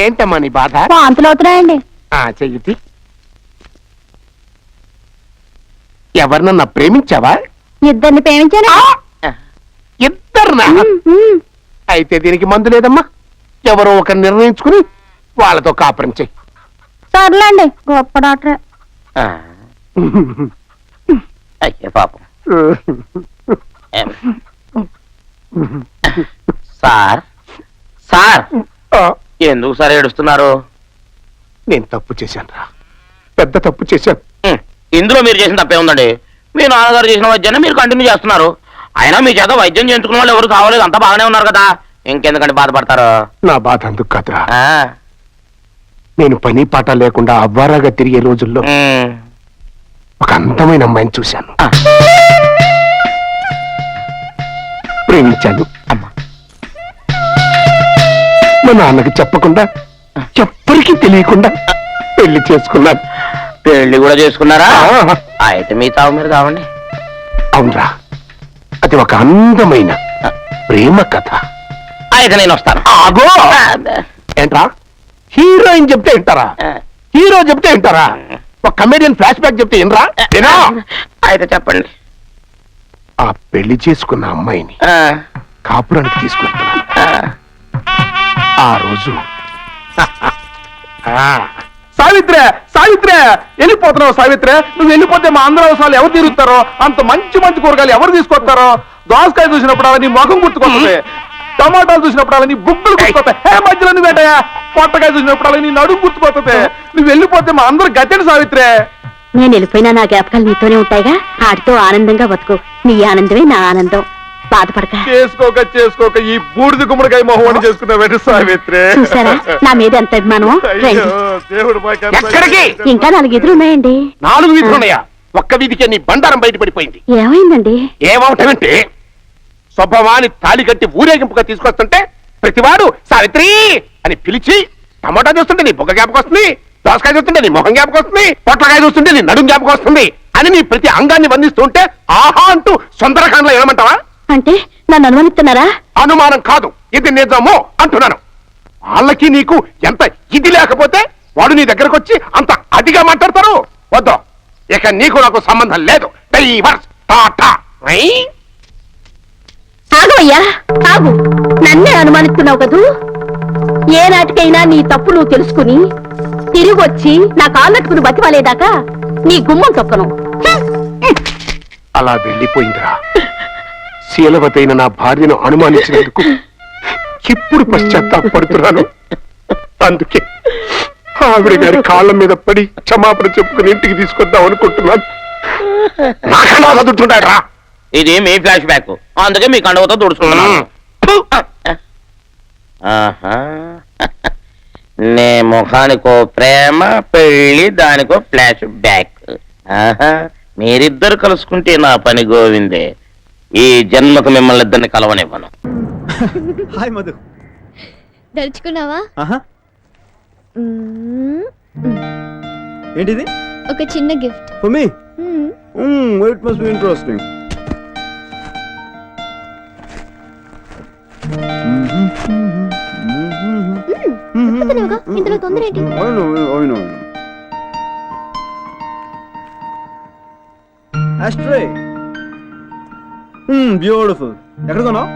ఏంటమ్మా నీ బాధ? వాంతులు అవుతున్నాయండి. చెయ్యి. ఎవరినన్నా ప్రేమించావా? ఇద్దరిని ప్రేమించాను. ఇద్దరునా? అయితే దీనికి మందు లేదమ్మా. ఎవరో ఒక నిర్ణయించుకుని వాళ్ళతో కాపురం చెయ్యి. సర్లేండి, గొప్ప డాక్టరే. అయ్యే పాపం. సార్ సార్ ఎందుకు సార్ ఏడుస్తున్నారు? నేను తప్పు చేశాను రా, పెద్ద తప్పు చేశాను. ఇందులో మీరు చేసిన తప్పే ఉందండి. మీ నాన్నగారు చేసిన వైద్యాన్ని మీరు కంటిన్యూ చేస్తున్నారు. అయినా మీ చేత వైద్యం చేయించుకున్న వాళ్ళు ఎవరు కావలేదు, అంతా బాగానే ఉన్నారు కదా, ఇంకెందుకంటే బాధపడతారు? నా బాధ అందుకు కాదురా, నేను పని పాట లేకుండా అవ్వారాగా తిరిగే రోజుల్లో ఒక అందమైన అమ్మాయిని చూశాను, ప్రేమించాను. మా నాన్నకి చెప్పకుండా, ఎవ్వరికీ తెలియకుండా పెళ్లి చేసుకున్నాను. పెళ్లి కూడా చేసుకున్నారా? అయితే మీ తావు మీరు కావండి. అవునరా, అది ఒక అందమైన ప్రేమ కథ. అయితే నేను వస్తాను. ఆగో! ఏంట్రా, హీరోయిన్ చెప్తే వింటారా? హీరో చెప్తే వింటారా? ఒక కమెడియన్ ఫ్లాష్ బ్యాక్ చెప్తే వినరా? అయితే చెప్పండి. ఆ పెళ్లి చేసుకున్న అమ్మాయిని కాపురానికి తీసుకెళ్తున్నాను. ఆ రోజు సావిత్రే, సావిత్రే, వెళ్ళిపోతున్నావు సావిత్రే. నువ్వు వెళ్ళిపోతే మా అందరూ అవసరాలు ఎవరు తీరుస్తారో, అంత మంచి మంచి కూరగాయలు ఎవరు తీసుకొస్తారో. దోసకాయ చూసినప్పుడు అలా నీ ముఖం గుర్తుకొస్తుంది, టమాటాలు చూసినప్పుడు అలా నీ బుక్కులు గుర్తుకొస్తాయి. మధ్యలో నువ్వేటయా పొట్టకాయ చూసినప్పుడు అలా నీ నడుము గుర్తుకొస్తుంది. నువ్వు వెళ్ళిపోతే మా అందరూ గతేడు సావిత్రే. నేను వెళ్ళిపోయినా నా జ్ఞాపకాలు నీతోనే ఉంటాయిగా. ఆడితో ఆనందంగా బతుకు, నీ ఆనందమే నా ఆనందం. బాధపడక. చేసుకోక ఈ బూడిద గుమ్మడికాయ మొహం చేసుకున్నావు సావిత్రే. చూసారా నా మీద ఎంత అభిమానం. ఎక్కడికి? ఇంకా 4 వీధులు ఉన్నాయండి. 4 వీధులు ఉన్నాయా? ఒక్క వీధికే నీ బండారం బయటపడిపోయింది. ఏమైందండి? ఏమవుతామంటే, స్వభావాన్ని తాళి కట్టి ఊరేగింపుగా తీసుకొస్తుంటే ప్రతివాడు సావిత్రి అని పిలిచి, టమాటా చూస్తుంటే నీ బొగ్గ జ్ఞాపకం వస్తుంది, దోసకాయ చూస్తుంటే నీ మొహం జ్ఞాపకం వస్తుంది, పొట్లకాయ చూస్తుంటే నీ నడుం జ్ఞాపకం వస్తుంది అని నీ ప్రతి అంగాన్ని వందిస్తుంటే ఆహా అంటూ సుందరకాండలో ఏమంటావా? అంటే నన్ను అనుమానిస్తున్నారా? అనుమానం కాదు, ఇది నిజమో అంటున్నాను. వాళ్ళకి నీకు ఎంత ఇది లేకపోతే వాడు నీ దగ్గరకు వచ్చి అంత అదిగా మాట్లాడతారు. వద్దు, ఇక నీకు నాకు సంబంధం లేదు. ఆగవయ్యా, ఆగు. నన్నే అనుమానిస్తున్నావు కదూ. ఏ నాటికైనా నీ తప్పు నువ్వు తెలుసుకుని తిరిగి వచ్చి నా కాళ్ళట్టుకుని బతివాలేదాకా నీ గుమ్మం తొక్కను. అలా వెళ్ళిపోయిందిరా. శీలవతైన నా భార్యను అనుమానించినందుకు ఇప్పుడు పశ్చాత్తాపడుతున్నాను. అందుకే ఆవిడ గారి కాళ్ళ మీద పడి క్షమాపణ చెప్పుకుని ఇంటికి తీసుకొద్దాం అనుకుంటున్నాను. నాకన్నా చదువుతుంటాడా? ఇది మీ ఫ్లాష్ బ్యాక్, అందుకే మీ కండవతో తుడుచుకున్నాను. నే ముఖానికో ప్రేమ, పెళ్లి దానికో ఫ్లాష్ బ్యాక్. మీరిద్దరు కలుసుకుంటే నా పని గోవిందే. ఈ జన్మకు మిమ్మల్ని ఇద్దరిని కలవనివ్వను. హాయ్ మధు. దర్చుకున్నావా? ఏంటిది? ఒక చిన్న gift for me. It must be interesting. ఇందులో తొందర ఏంటి? Ashtray. Beautiful. ఎక్కడ కొన్నావు?